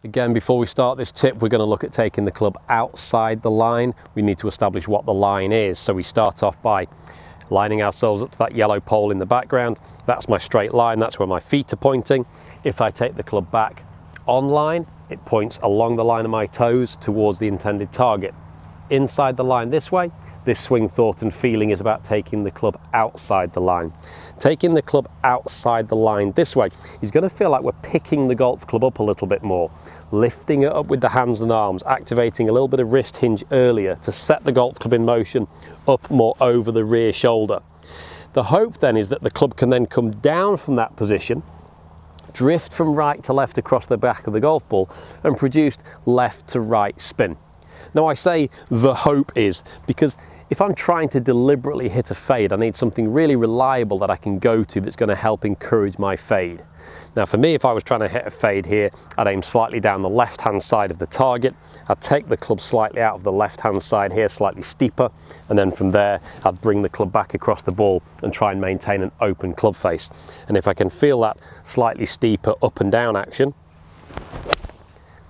Again, before we start this tip, we're going to look at taking the club outside the line. We need to establish what the line is. So we start off by lining ourselves up to that yellow pole in the background. That's my straight line, that's where my feet are pointing. If I take the club back on line, it points along the line of my toes towards the intended target. Inside the line this way, this swing, thought and feeling is about taking the club outside the line. Taking the club outside the line this way is going to feel like we're picking the golf club up a little bit more, lifting it up with the hands and arms, activating a little bit of wrist hinge earlier to set the golf club in motion up more over the rear shoulder. The hope then is that the club can then come down from that position, drift from right to left across the back of the golf ball and produce left to right spin. Now I say the hope is because if I'm trying to deliberately hit a fade, I need something really reliable that I can go to that's going to help encourage my fade. Now for me, if I was trying to hit a fade here, I'd aim slightly down the left-hand side of the target. I'd take the club slightly out of the left-hand side here, slightly steeper, and then from there, I'd bring the club back across the ball and try and maintain an open club face. And if I can feel that slightly steeper up and down action,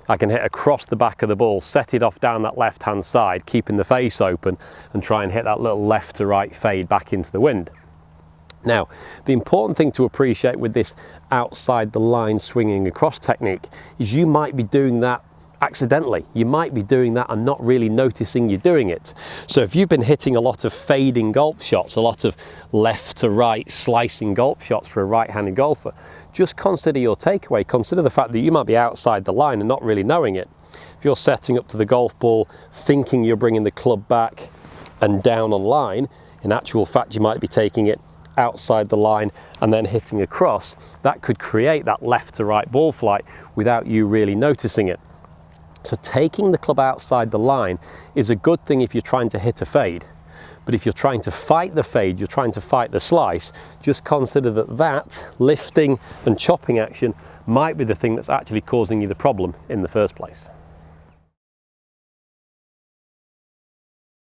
I can hit across the back of the ball, set it off down that left-hand side, keeping the face open, and try and hit that little left to right fade back into the wind. Now, the important thing to appreciate with this outside the line swinging across technique is you might be doing that accidentally. You might be doing that and not really noticing you're doing it. So if you've been hitting a lot of fading golf shots, a lot of left to right slicing golf shots for a right-handed golfer, just consider your takeaway. Consider the fact that you might be outside the line and not really knowing it. If you're setting up to the golf ball thinking you're bringing the club back and down on line, in actual fact you might be taking it outside the line and then hitting across. That could create that left to right ball flight without you really noticing it. So taking the club outside the line is a good thing if you're trying to hit a fade. But if you're trying to fight the fade, you're trying to fight the slice, just consider that lifting and chopping action might be the thing that's actually causing you the problem in the first place.